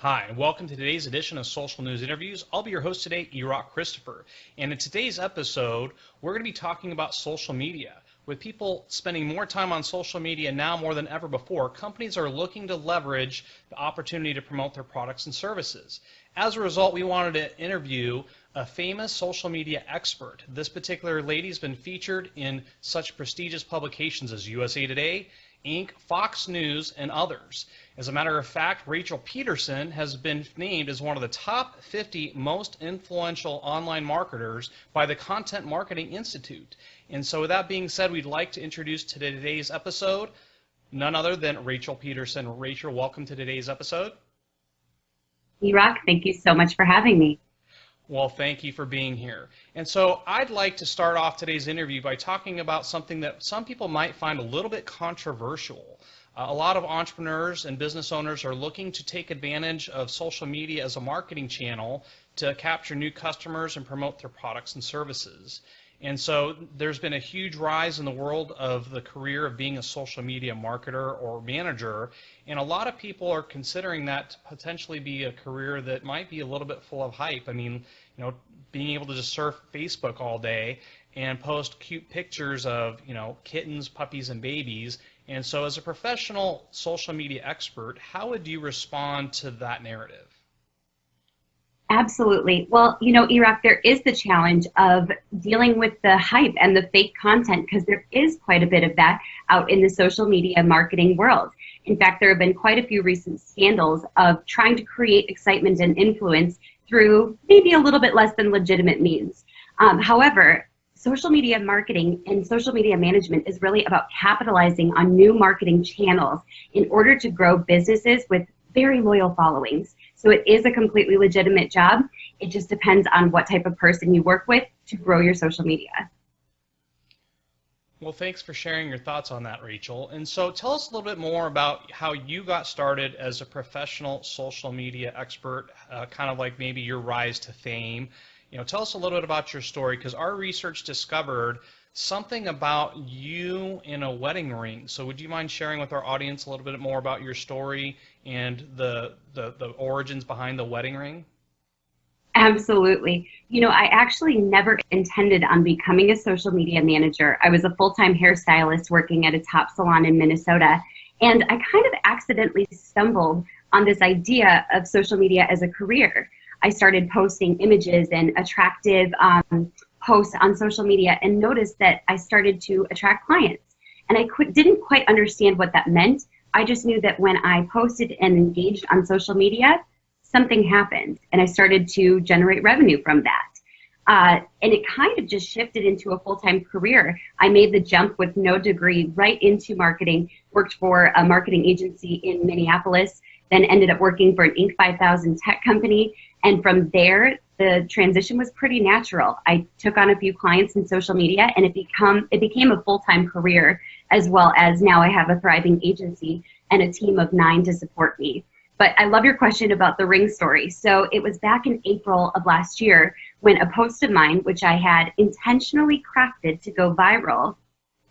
Hi, and welcome to today's edition of Social News Interviews. I'll be your host today, Erock Christopher. And in today's episode, we're going to be talking about social media. With people spending more time on social media now more than ever before, companies are looking to leverage the opportunity to promote their products and services. As a result, we wanted to interview a famous social media expert. This particular lady has been featured in such prestigious publications as USA Today, Inc., Fox News, and others. As a matter of fact, Rachel Pedersen has been named as one of the top 50 most influential online marketers by the Content Marketing Institute. And so with that being said, we'd like to introduce to today's episode none other than Rachel Pedersen. Rachel, welcome to today's episode. Erock, thank you so much for having me. Well, thank you for being here. And so I'd like to start off today's interview by talking about something that some people might find a little bit controversial. A lot of entrepreneurs and business owners are looking to take advantage of social media as a marketing channel to capture new customers and promote their products and services. And so there's been a huge rise in the world of the career of being a social media marketer or manager, and a lot of people are considering that to potentially be a career that might be a little bit full of hype. I mean, being able to just surf Facebook all day and post cute pictures of, kittens, puppies, and babies. And so as a professional social media expert, how would you respond to that narrative? Absolutely. Well, Erock, there is the challenge of dealing with the hype and the fake content because there is quite a bit of that out in the social media marketing world. In fact, there have been quite a few recent scandals of trying to create excitement and influence through maybe a little bit less than legitimate means. However, social media marketing and social media management is really about capitalizing on new marketing channels in order to grow businesses with very loyal followings. So it is a completely legitimate job. It just depends on what type of person you work with to grow your social media. Well, thanks for sharing your thoughts on that, Rachel. And so tell us a little bit more about how you got started as a professional social media expert, kind of like maybe your rise to fame. Tell us a little bit about your story, because our research discovered something about you in a wedding ring. So would you mind sharing with our audience a little bit more about your story and the origins behind the wedding ring? Absolutely. I actually never intended on becoming a social media manager. I was a full-time hairstylist working at a top salon in Minnesota, and I kind of accidentally stumbled on this idea of social media as a career. I started posting images and attractive posts on social media and noticed that I started to attract clients. And I didn't quite understand what that meant. I just knew that when I posted and engaged on social media, something happened, and I started to generate revenue from that. And it kind of just shifted into a full-time career. I made the jump with no degree right into marketing, worked for a marketing agency in Minneapolis, then ended up working for an Inc. 5000 tech company. And from there, the transition was pretty natural. I took on a few clients in social media, and it became a full-time career, as well as now I have a thriving agency and a team of 9 to support me. But I love your question about the ring story. So it was back in April of last year when a post of mine, which I had intentionally crafted to go viral,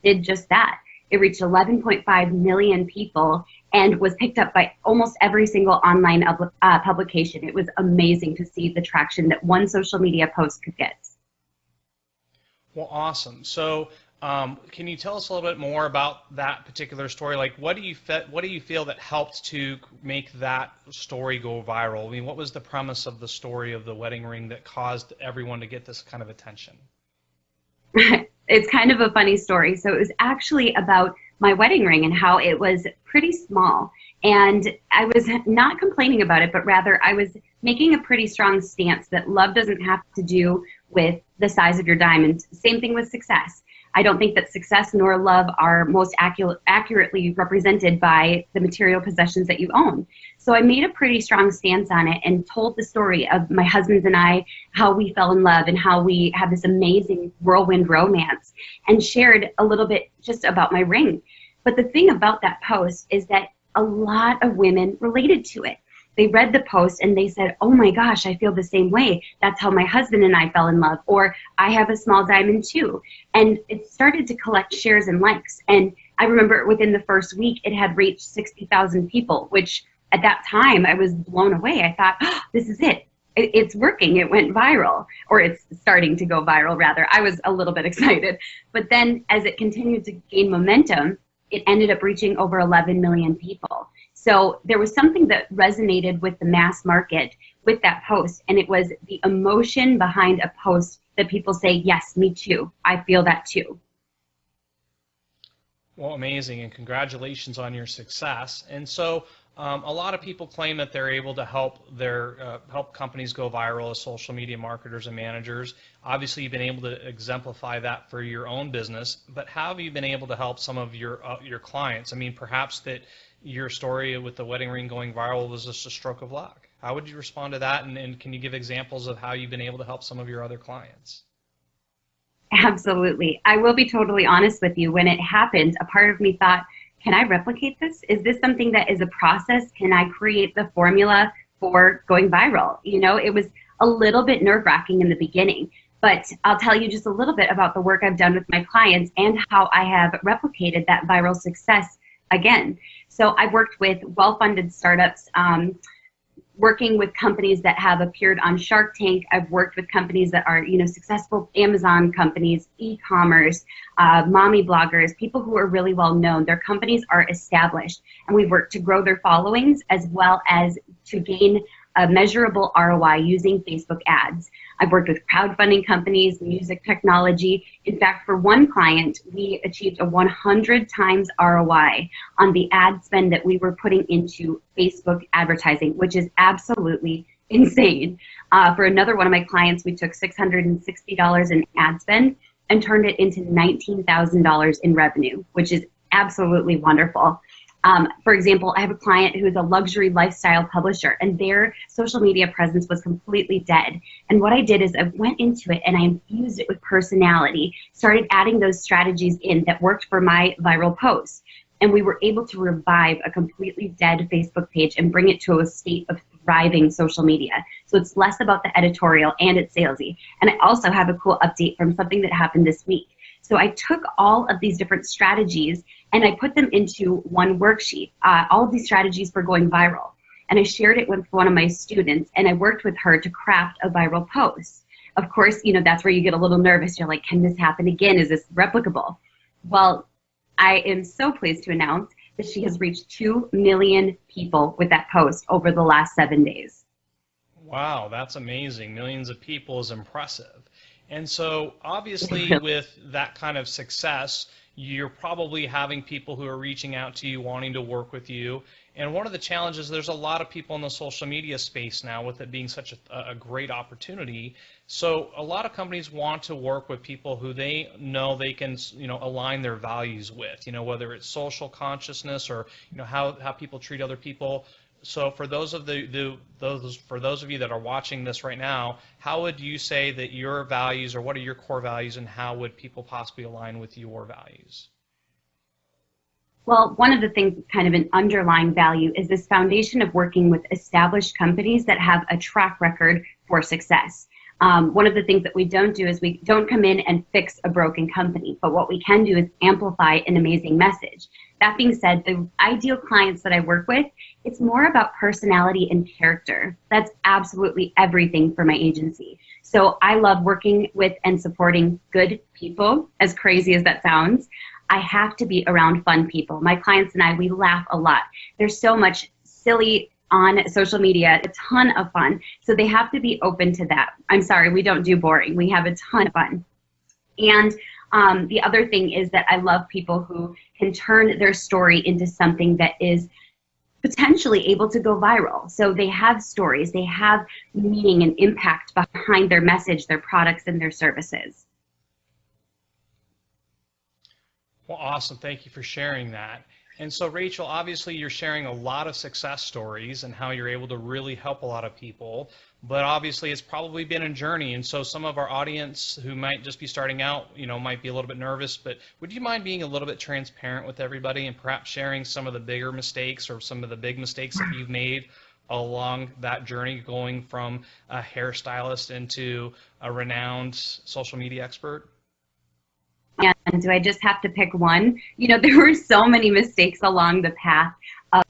did just that. It reached 11.5 million people and was picked up by almost every single online publication. It was amazing to see the traction that one social media post could get. Well, awesome. So can you tell us a little bit more about that particular story? Like, what do you feel that helped to make that story go viral? I mean, what was the premise of the story of the wedding ring that caused everyone to get this kind of attention? It's kind of a funny story. So it was actually about my wedding ring and how it was pretty small. And I was not complaining about it, but rather I was making a pretty strong stance that love doesn't have to do with the size of your diamond. Same thing with success. I don't think that success nor love are most accurately represented by the material possessions that you own. So I made a pretty strong stance on it and told the story of my husband and I, how we fell in love and how we had this amazing whirlwind romance, and shared a little bit just about my ring. But the thing about that post is that a lot of women related to it. They read the post and they said, oh my gosh, I feel the same way. That's how my husband and I fell in love. Or I have a small diamond too. And it started to collect shares and likes. And I remember within the first week, it had reached 60,000 people, which at that time, I was blown away. I thought, oh, this is it. It's working. It went viral, or it's starting to go viral, rather. I was a little bit excited. But then as it continued to gain momentum, it ended up reaching over 11 million people. So there was something that resonated with the mass market with that post, and it was the emotion behind a post that people say, yes, me too. I feel that too. Well, amazing, and congratulations on your success. And so a lot of people claim that they're able to help help companies go viral as social media marketers and managers. Obviously, you've been able to exemplify that for your own business, but how have you been able to help some of your clients? I mean, perhaps that your story with the wedding ring going viral was just a stroke of luck. How would you respond to that, and can you give examples of how you've been able to help some of your other clients? Absolutely. I will be totally honest with you. When it happened, a part of me thought, can I replicate this? Is this something that is a process? Can I create the formula for going viral? You know, it was a little bit nerve-wracking in the beginning, but I'll tell you just a little bit about the work I've done with my clients and how I have replicated that viral success again. So I've worked with well-funded startups, working with companies that have appeared on Shark Tank. I've worked with companies that are, successful Amazon companies, e-commerce, mommy bloggers, people who are really well known. Their companies are established, and we've worked to grow their followings as well as to gain a measurable ROI using Facebook ads. I've worked with crowdfunding companies, music technology. In fact, for one client, we achieved a 100 times ROI on the ad spend that we were putting into Facebook advertising, which is absolutely insane. For another one of my clients, we took $660 in ad spend and turned it into $19,000 in revenue, which is absolutely wonderful. For example, I have a client who is a luxury lifestyle publisher, and their social media presence was completely dead. And what I did is I went into it and I infused it with personality, started adding those strategies in that worked for my viral posts. And we were able to revive a completely dead Facebook page and bring it to a state of thriving social media. So it's less about the editorial and it's salesy. And I also have a cool update from something that happened this week. So I took all of these different strategies and I put them into one worksheet, all of these strategies for going viral. And I shared it with one of my students, and I worked with her to craft a viral post. Of course, that's where you get a little nervous. You're like, can this happen again? Is this replicable? Well, I am so pleased to announce that she has reached 2 million people with that post over the last 7 days. Wow, that's amazing. Millions of people is impressive. And so obviously with that kind of success, you're probably having people who are reaching out to you, wanting to work with you. And one of the challenges, there's a lot of people in the social media space now with it being such a great opportunity. So a lot of companies want to work with people who they know they can, align their values with, whether it's social consciousness or, how people treat other people. So for those of you that are watching this right now, how would you say that your values, or what are your core values, and how would people possibly align with your values? Well, one of the things that's kind of an underlying value is this foundation of working with established companies that have a track record for success. One of the things that we don't do is we don't come in and fix a broken company, but what we can do is amplify an amazing message. That being said, the ideal clients that I work with, it's more about personality and character. That's absolutely everything for my agency. So I love working with and supporting good people, as crazy as that sounds. I have to be around fun people. My clients and I, we laugh a lot. There's so much silly on social media, a ton of fun. So they have to be open to that. I'm sorry, we don't do boring. We have a ton of fun. And the other thing is that I love people who can turn their story into something that is potentially able to go viral. So they have stories, they have meaning and impact behind their message, their products, and their services. Well, awesome. Thank you for sharing that. And so, Rachel, obviously you're sharing a lot of success stories and how you're able to really help a lot of people, but obviously it's probably been a journey. And so some of our audience who might just be starting out, might be a little bit nervous, but would you mind being a little bit transparent with everybody and perhaps sharing some of the bigger mistakes or some of the big mistakes that you've made along that journey, going from a hairstylist into a renowned social media expert? And do I just have to pick one? There were so many mistakes along the path.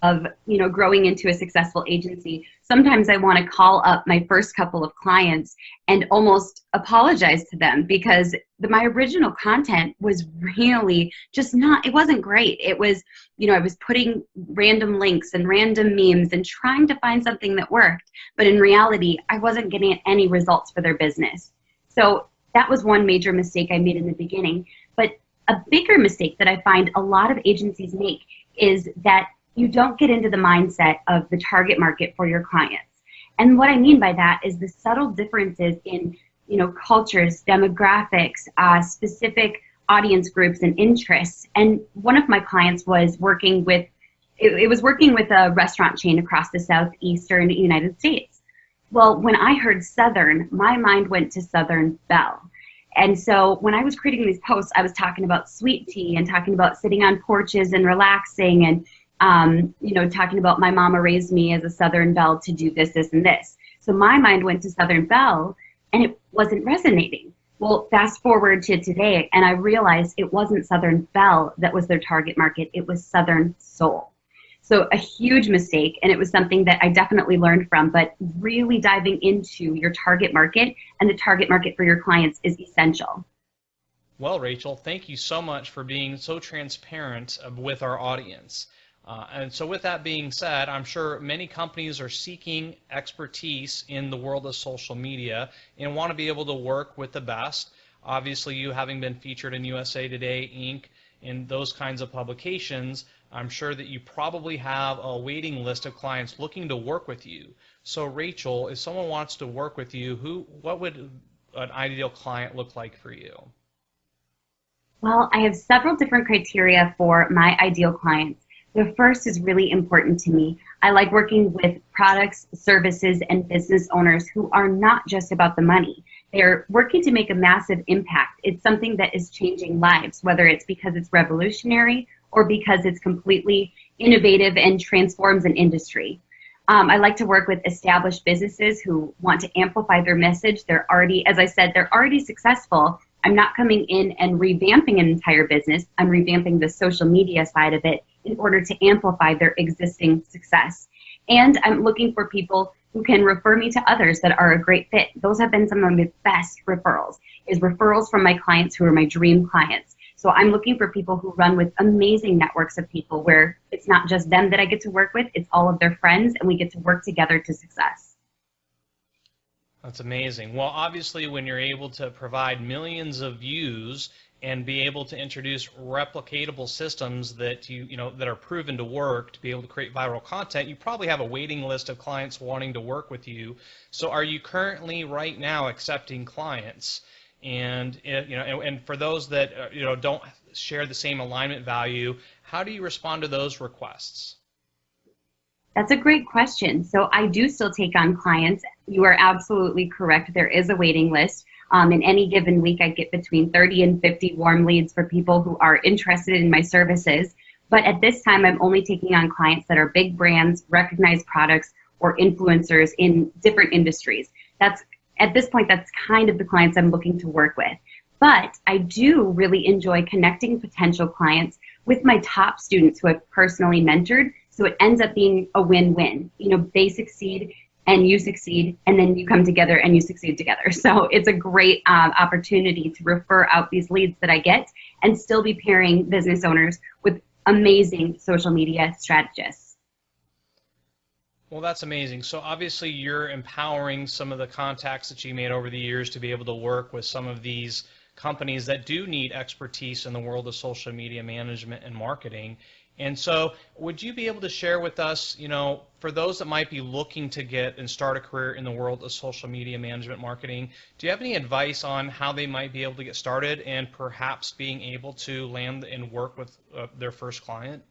of, growing into a successful agency, sometimes I want to call up my first couple of clients and almost apologize to them because my original content was really just it wasn't great. It was, I was putting random links and random memes and trying to find something that worked. But in reality, I wasn't getting any results for their business. So that was one major mistake I made in the beginning. But a bigger mistake that I find a lot of agencies make is that you don't get into the mindset of the target market for your clients. And what I mean by that is the subtle differences in, cultures, demographics, specific audience groups and interests. And one of my clients was working with a restaurant chain across the southeastern United States. Well, when I heard Southern, my mind went to Southern Belle. And so when I was creating these posts, I was talking about sweet tea and talking about sitting on porches and relaxing and talking about my mama raised me as a Southern Belle to do this, this, and this. So my mind went to Southern Belle, and it wasn't resonating. Well, fast forward to today, and I realized it wasn't Southern Belle that was their target market. It was Southern Soul. So a huge mistake, and it was something that I definitely learned from, but really diving into your target market and the target market for your clients is essential. Well, Rachel, thank you so much for being so transparent with our audience. And so with that being said, I'm sure many companies are seeking expertise in the world of social media and want to be able to work with the best. Obviously, you having been featured in USA Today, Inc., in those kinds of publications, I'm sure that you probably have a waiting list of clients looking to work with you. So Rachel, if someone wants to work with you, what would an ideal client look like for you? Well, I have several different criteria for my ideal clients. The first is really important to me. I like working with products, services, and business owners who are not just about the money. They're working to make a massive impact. It's something that is changing lives, whether it's because it's revolutionary or because it's completely innovative and transforms an industry. I like to work with established businesses who want to amplify their message. They're already, as I said, they're already successful. I'm not coming in and revamping an entire business. I'm revamping the social media side of it in order to amplify their existing success. And I'm looking for people who can refer me to others that are a great fit. Those have been some of my best referrals, is referrals from my clients who are my dream clients. So I'm looking for people who run with amazing networks of people where it's not just them that I get to work with, it's all of their friends, and we get to work together to success. That's amazing. Well, obviously, when you're able to provide millions of views and be able to introduce replicatable systems that that are proven to work to be able to create viral content, you probably have a waiting list of clients wanting to work with you. So, are you currently right now accepting clients? And and for those that don't share the same alignment value, how do you respond to those requests? That's a great question. So I do still take on clients. You are absolutely correct. There is a waiting list. In any given week, I get between 30 and 50 warm leads for people who are interested in my services. But at this time, I'm only taking on clients that are big brands, recognized products, or influencers in different industries. At this point, that's kind of the clients I'm looking to work with. But I do really enjoy connecting potential clients with my top students who I've personally mentored. So it ends up being a win-win. They succeed and you succeed, and then you come together and you succeed together. So it's a great opportunity to refer out these leads that I get and still be pairing business owners with amazing social media strategists. Well, that's amazing. So obviously you're empowering some of the contacts that you made over the years to be able to work with some of these companies that do need expertise in the world of social media management and marketing. And so would you be able to share with us, for those that might be looking to get and start a career in the world of social media management marketing, do you have any advice on how they might be able to get started and perhaps being able to land and work with their first client?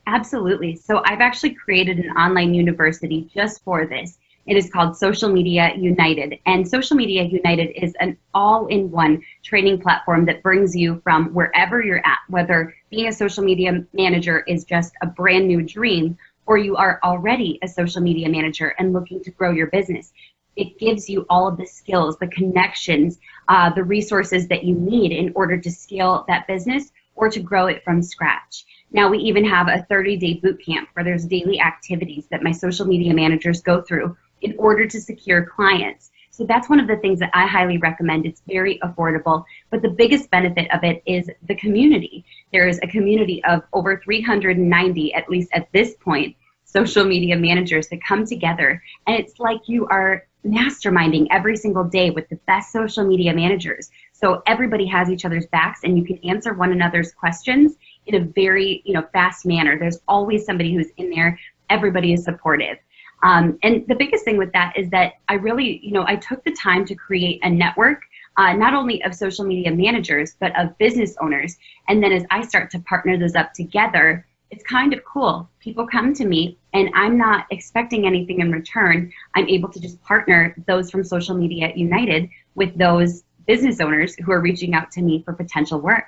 Absolutely. So I've actually created an online university just for this. It is called Social Media United. And Social Media United is an all-in-one training platform that brings you from wherever you're at, whether being a social media manager is just a brand new dream, or you are already a social media manager and looking to grow your business. It gives you all of the skills, the connections, the resources that you need in order to scale that business or to grow it from scratch. Now we even have a 30-day boot camp where there's daily activities that my social media managers go through in order to secure clients. So that's one of the things that I highly recommend. It's very affordable, but the biggest benefit of it is the community. There is a community of over 390, at least at this point, social media managers that come together, and it's like you are masterminding every single day with the best social media managers. So everybody has each other's backs, and you can answer one another's questions in a very, fast manner. There's always somebody who's in there. Everybody is supportive. And the biggest thing with that is that I really, I took the time to create a network, not only of social media managers, but of business owners. And then as I start to partner those up together, it's kind of cool. People come to me and I'm not expecting anything in return. I'm able to just partner those from Social Media United with those business owners who are reaching out to me for potential work.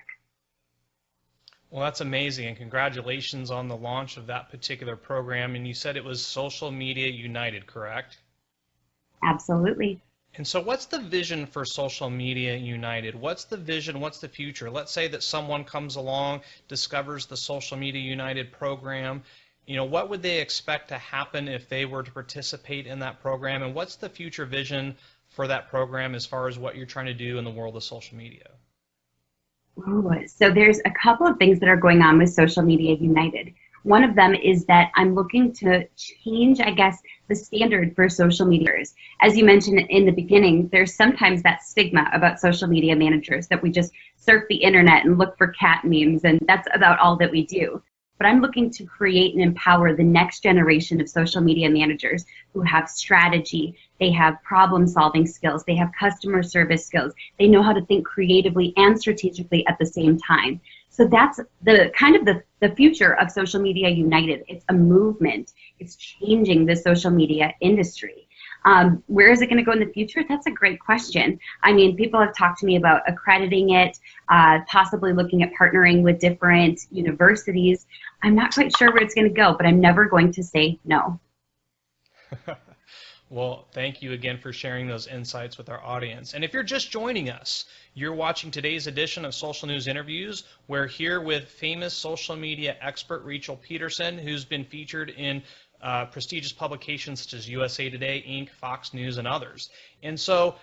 Well, that's amazing, and congratulations on the launch of that particular program. And you said it was Social Media United, correct? Absolutely. And so what's the vision for Social Media United? What's the vision? What's the future? Let's say that someone comes along, discovers the Social Media United program. What would they expect to happen if they were to participate in that program? And what's the future vision for that program as far as what you're trying to do in the world of social media? Ooh, so there's a couple of things that are going on with Social Media United. One of them is that I'm looking to change, I guess, the standard for social media. As you mentioned in the beginning, there's sometimes that stigma about social media managers that we just surf the internet and look for cat memes, and that's about all that we do. But I'm looking to create and empower the next generation of social media managers who have strategy, they have problem-solving skills, they have customer service skills, they know how to think creatively and strategically at the same time. So that's the kind of the future of Social Media United. It's a movement. It's changing the social media industry. Where is it going to go in the future? That's a great question. I mean, people have talked to me about accrediting it, possibly looking at partnering with different universities. I'm not quite sure where it's going to go, but I'm never going to say no. Well, thank you again for sharing those insights with our audience. And if you're just joining us, you're watching today's edition of Social News Interviews. We're here with famous social media expert Rachel Pedersen, who's been featured in prestigious publications such as USA Today, Inc., Fox News, and others. And so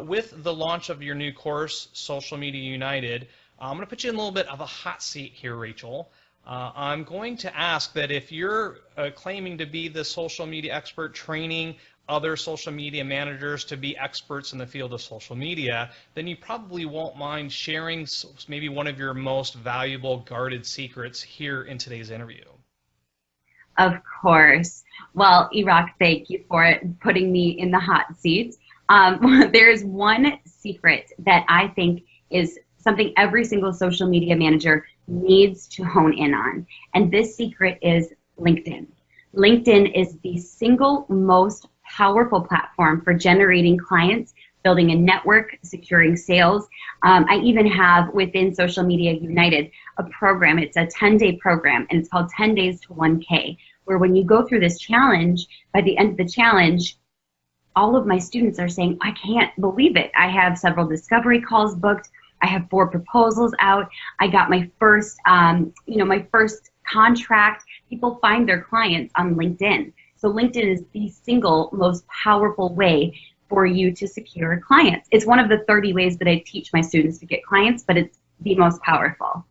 with the launch of your new course, Social Media United, I'm going to put you in a little bit of a hot seat here, Rachel. I'm going to ask that if you're claiming to be the social media expert training other social media managers to be experts in the field of social media, then you probably won't mind sharing maybe one of your most valuable guarded secrets here in today's interview. Of course. Well, Iraq, thank you for putting me in the hot seat. There's one secret that I think is something every single social media manager needs to hone in on, and this secret is LinkedIn. LinkedIn is the single most powerful platform for generating clients, building a network, securing sales. I even have within Social Media United a program. It's a 10-day program, and it's called 10 Days to 1K, where when you go through this challenge, by the end of the challenge, all of my students are saying, I can't believe it. I have several discovery calls booked. I have 4 proposals out. I got my first, my first contract. People find their clients on LinkedIn. So LinkedIn is the single most powerful way for you to secure clients. It's one of the 30 ways that I teach my students to get clients, but it's the most powerful.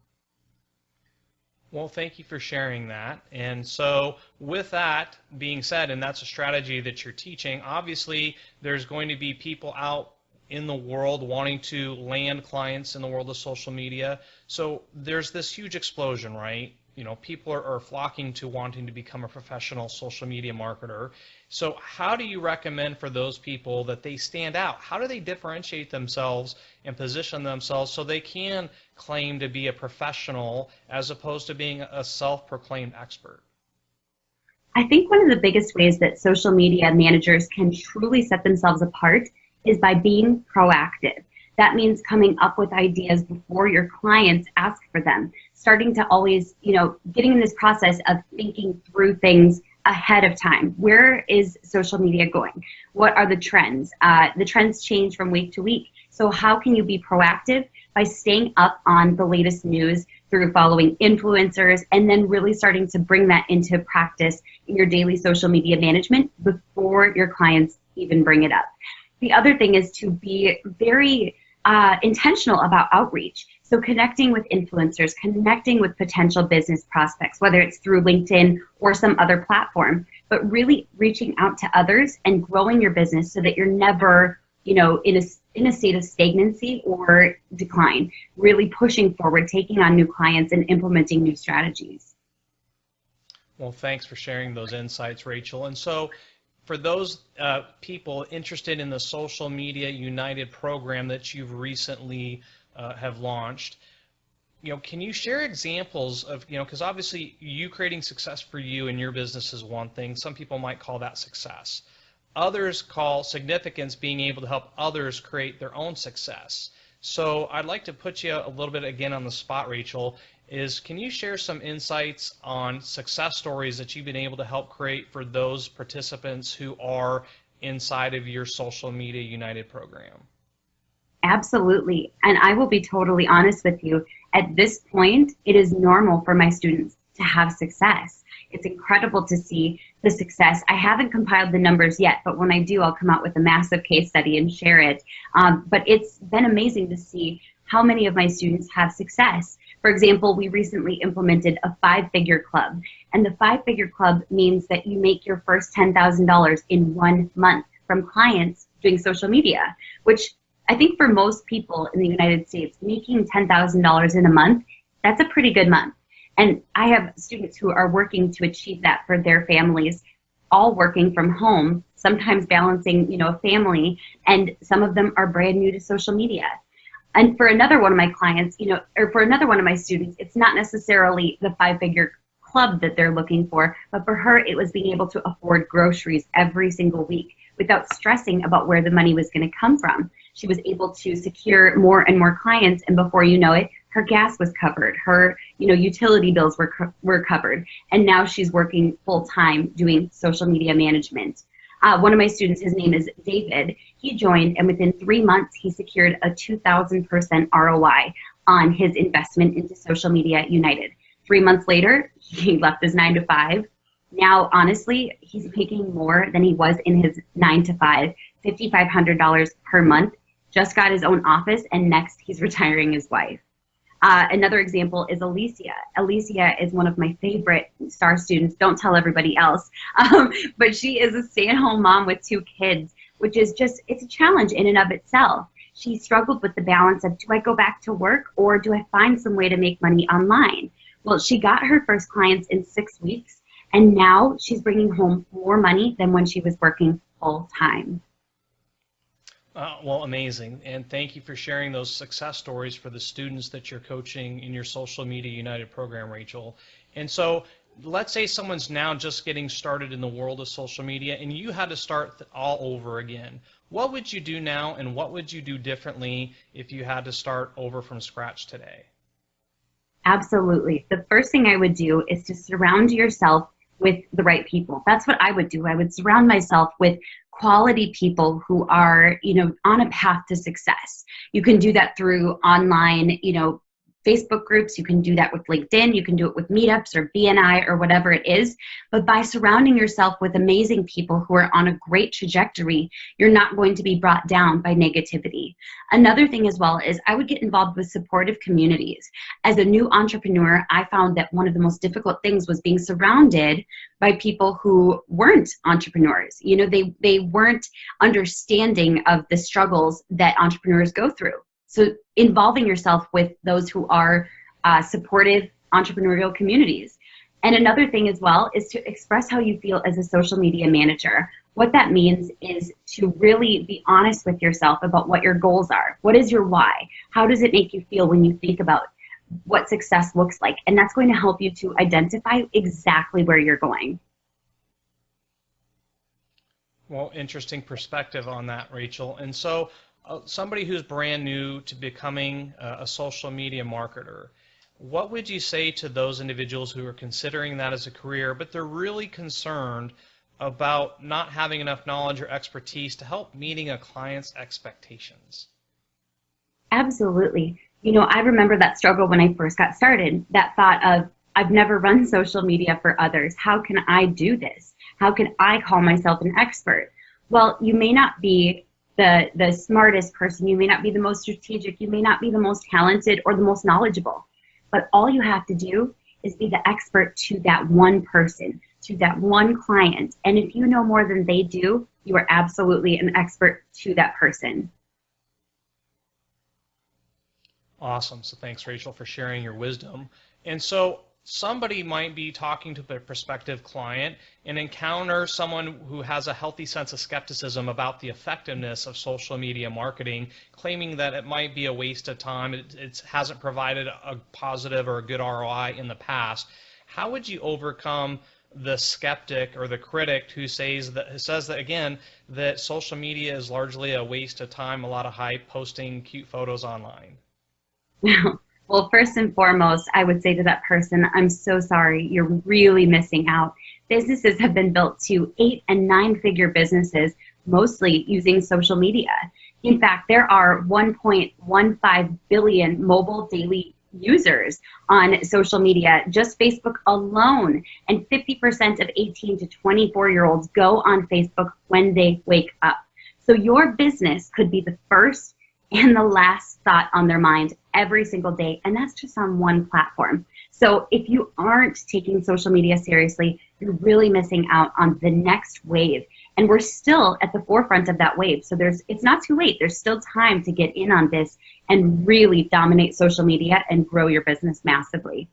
Well, thank you for sharing that. And so with that being said, and that's a strategy that you're teaching, obviously there's going to be people out in the world wanting to land clients in the world of social media. So there's this huge explosion, right? People are flocking to wanting to become a professional social media marketer. So how do you recommend for those people that they stand out? How do they differentiate themselves and position themselves so they can claim to be a professional as opposed to being a self-proclaimed expert? I think one of the biggest ways that social media managers can truly set themselves apart is by being proactive. That means coming up with ideas before your clients ask for them, starting to always, getting in this process of thinking through things ahead of time. Where is social media going? What are the trends? The trends change from week to week. So how can you be proactive? By staying up on the latest news through following influencers, and then really starting to bring that into practice in your daily social media management before your clients even bring it up. The other thing is to be very intentional about outreach. So connecting with influencers, connecting with potential business prospects, whether it's through LinkedIn or some other platform, but really reaching out to others and growing your business so that you're never, in a state of stagnancy or decline, really pushing forward, taking on new clients and implementing new strategies. Well, thanks for sharing those insights, Rachel. And so for those people interested in the Social Media United program that you've recently have launched, can you share examples of, because obviously you creating success for you and your business is one thing. Some people might call that success. Others call significance being able to help others create their own success. So I'd like to put you a little bit again on the spot, Rachel, can you share some insights on success stories that you've been able to help create for those participants who are inside of your Social Media United program? Absolutely. And I will be totally honest with you. At this point, it is normal for my students to have success. It's incredible to see the success. I haven't compiled the numbers yet, but when I do, I'll come out with a massive case study and share it. But it's been amazing to see how many of my students have success. For example, we recently implemented a 5-figure club. And the 5-figure club means that you make your first $10,000 in 1 month from clients doing social media, which I think for most people in the United States, making $10,000 in a month, that's a pretty good month. And I have students who are working to achieve that for their families, all working from home, sometimes balancing, a family, and some of them are brand new to social media. And for another one of my clients, or for another one of my students, it's not necessarily the 5-figure club that they're looking for, but for her, it was being able to afford groceries every single week without stressing about where the money was going to come from. She was able to secure more and more clients, and before you know it, her gas was covered, her utility bills were covered, and now she's working full-time doing social media management. One of my students, his name is David, he joined, and within 3 months, he secured a 2,000% ROI on his investment into Social Media United. 3 months later, he left his 9-to-5. Now, honestly, he's making more than he was in his 9-to-5, $5,500 per month, just got his own office, and next he's retiring his wife. Another example is Alicia. Alicia is one of my favorite star students. Don't tell everybody else. But she is a stay-at-home mom with 2 kids, which is it's a challenge in and of itself. She struggled with the balance of, do I go back to work or do I find some way to make money online? Well, she got her first clients in 6 weeks, and now she's bringing home more money than when she was working full-time. Well, amazing. And thank you for sharing those success stories for the students that you're coaching in your Social Media United program, Rachel. And so let's say someone's now just getting started in the world of social media and you had to start all over again. What would you do now, and what would you do differently if you had to start over from scratch today? Absolutely. The first thing I would do is to surround yourself with the right people. That's what I would do. I would surround myself with quality people who are, on a path to success. You can do that through online, Facebook groups. You can do that with LinkedIn. You can do it with meetups or BNI or whatever it is. But by surrounding yourself with amazing people who are on a great trajectory, you're not going to be brought down by negativity. Another thing as well is I would get involved with supportive communities. As a new entrepreneur, I found that one of the most difficult things was being surrounded by people who weren't entrepreneurs. They weren't understanding of the struggles that entrepreneurs go through. So involving yourself with those who are supportive entrepreneurial communities. And another thing as well is to express how you feel as a social media manager. What that means is to really be honest with yourself about what your goals are. What is your why? How does it make you feel when you think about what success looks like? And that's going to help you to identify exactly where you're going. Well, interesting perspective on that, Rachel. And so somebody who's brand new to becoming a social media marketer, what would you say to those individuals who are considering that as a career, but they're really concerned about not having enough knowledge or expertise to help meeting a client's expectations? Absolutely. I remember that struggle when I first got started, that thought of, I've never run social media for others. How can I do this? How can I call myself an expert? Well, you may not be the smartest person. You may not be the most strategic. You may not be the most talented or the most knowledgeable. But all you have to do is be the expert to that one person, to that one client. And if you know more than they do, you are absolutely an expert to that person. Awesome. So thanks, Rachel, for sharing your wisdom. And so somebody might be talking to a prospective client and encounter someone who has a healthy sense of skepticism about the effectiveness of social media marketing, claiming that it might be a waste of time, it hasn't provided a positive or a good ROI in the past. How would you overcome the skeptic or the critic who says that again, that social media is largely a waste of time, a lot of hype, posting cute photos online? Well, first and foremost, I would say to that person, I'm so sorry, you're really missing out. Businesses have been built to 8- and 9-figure businesses, mostly using social media. In fact, there are 1.15 billion mobile daily users on social media, just Facebook alone, and 50% of 18 to 24-year-olds go on Facebook when they wake up. So your business could be the first and the last thought on their mind every single day, and that's just on one platform. So if you aren't taking social media seriously, you're really missing out on the next wave. And we're still at the forefront of that wave. So it's not too late. There's still time to get in on this and really dominate social media and grow your business massively.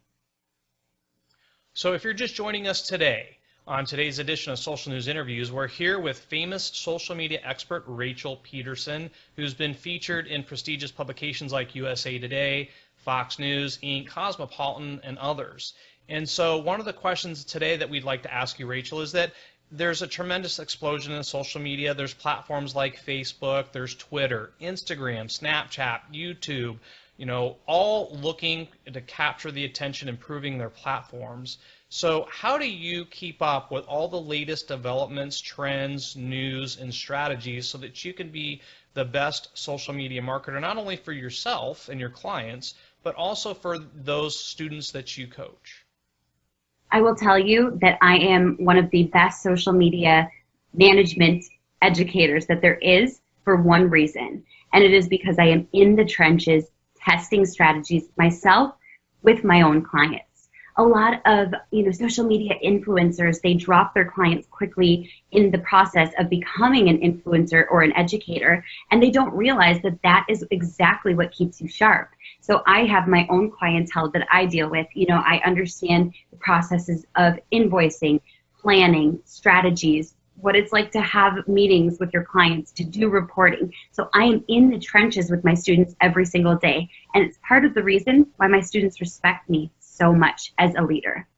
So if you're just joining us today, on today's edition of Social News Interviews, we're here with famous social media expert Rachel Pedersen, who's been featured in prestigious publications like USA Today, Fox News, Inc., Cosmopolitan, and others. And so one of the questions today that we'd like to ask you, Rachel, is that there's a tremendous explosion in social media. There's platforms like Facebook, there's Twitter, Instagram, Snapchat, YouTube, all looking to capture the attention, improving their platforms. So how do you keep up with all the latest developments, trends, news, and strategies so that you can be the best social media marketer, not only for yourself and your clients, but also for those students that you coach? I will tell you that I am one of the best social media management educators that there is for one reason, and it is because I am in the trenches testing strategies myself with my own clients. A lot of social media influencers, they drop their clients quickly in the process of becoming an influencer or an educator, and they don't realize that that is exactly what keeps you sharp. So I have my own clientele that I deal with. I understand the processes of invoicing, planning, strategies, what it's like to have meetings with your clients, to do reporting. So I am in the trenches with my students every single day, and it's part of the reason why my students respect me so much as a leader.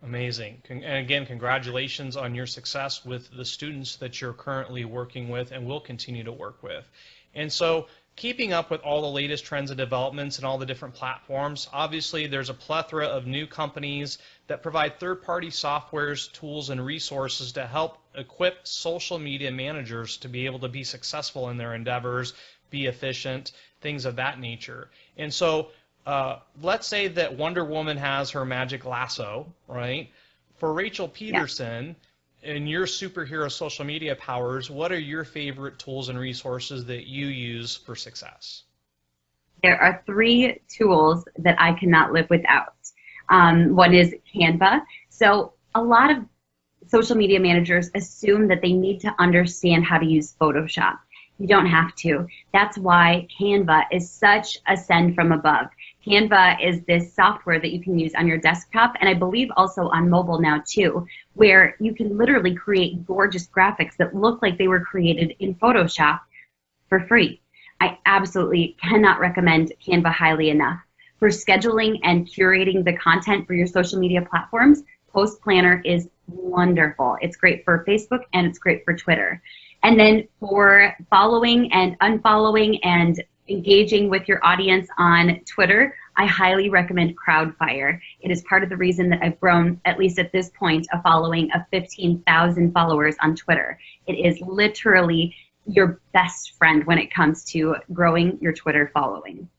Amazing. And again, congratulations on your success with the students that you're currently working with and will continue to work with. And so keeping up with all the latest trends and developments and all the different platforms, obviously there's a plethora of new companies that provide third-party softwares, tools, and resources to help equip social media managers to be able to be successful in their endeavors, be efficient, things of that nature. And so let's say that Wonder Woman has her magic lasso, right? For Rachel Pedersen, in your superhero social media powers, what are your favorite tools and resources that you use for success? There are 3 tools that I cannot live without. One is Canva. So a lot of social media managers assume that they need to understand how to use Photoshop. You don't have to. That's why Canva is such a send from above. Canva is this software that you can use on your desktop, and I believe also on mobile now too, where you can literally create gorgeous graphics that look like they were created in Photoshop for free. I absolutely cannot recommend Canva highly enough. For scheduling and curating the content for your social media platforms, Post Planner is wonderful. It's great for Facebook and it's great for Twitter. And then for following and unfollowing and engaging with your audience on Twitter, I highly recommend Crowdfire. It is part of the reason that I've grown, at least at this point, a following of 15,000 followers on Twitter. It is literally your best friend when it comes to growing your Twitter following.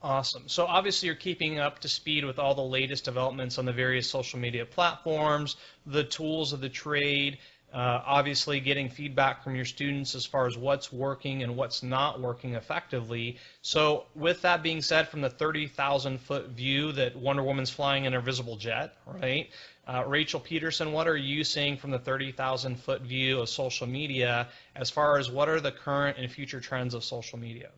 Awesome. So obviously you're keeping up to speed with all the latest developments on the various social media platforms, the tools of the trade, obviously getting feedback from your students as far as what's working and what's not working effectively. So with that being said, from the 30,000-foot view that Wonder Woman's flying in a invisible jet, right? Rachel Pedersen, what are you seeing from the 30,000-foot view of social media as far as what are the current and future trends of social media?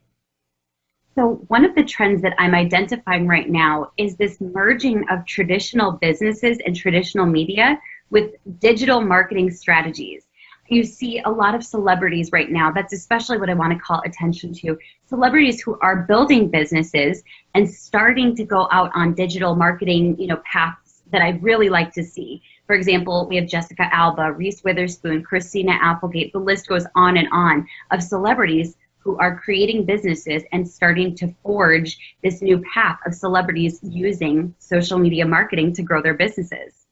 So one of the trends that I'm identifying right now is this merging of traditional businesses and traditional media with digital marketing strategies. You see a lot of celebrities right now, that's especially what I want to call attention to, celebrities who are building businesses and starting to go out on digital marketing, paths that I really like to see. For example, we have Jessica Alba, Reese Witherspoon, Christina Applegate, the list goes on and on of celebrities who are creating businesses and starting to forge this new path of celebrities using social media marketing to grow their businesses.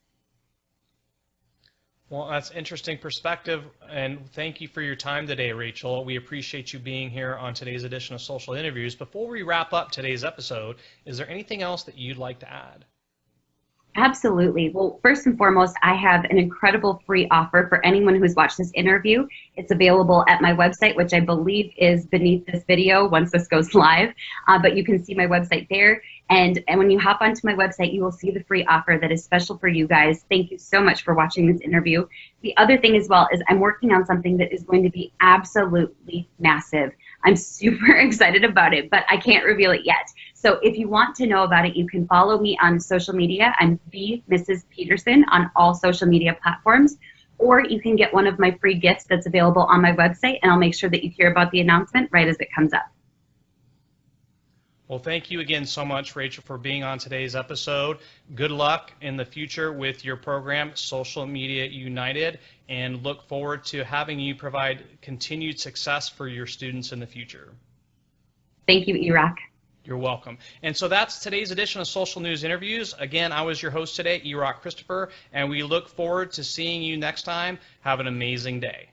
Well, that's interesting perspective, and thank you for your time today, Rachel. We appreciate you being here on today's edition of Social Interviews. Before we wrap up today's episode, is there anything else that you'd like to add? Absolutely. Well, first and foremost, I have an incredible free offer for anyone who's watched this interview. It's available at my website, which I believe is beneath this video once this goes live, but you can see my website there. And when you hop onto my website, you will see the free offer that is special for you guys. Thank you so much for watching this interview. The other thing as well is I'm working on something that is going to be absolutely massive. I'm super excited about it, but I can't reveal it yet. So if you want to know about it, you can follow me on social media. I'm the Mrs. Pedersen on all social media platforms, or you can get one of my free gifts that's available on my website, and I'll make sure that you hear about the announcement right as it comes up. Well, thank you again so much, Rachel, for being on today's episode. Good luck in the future with your program, Social Media United, and look forward to having you provide continued success for your students in the future. Thank you, Iraq. You're welcome. And so that's today's edition of Social News Interviews. Again, I was your host today, Iraq Christopher, and we look forward to seeing you next time. Have an amazing day.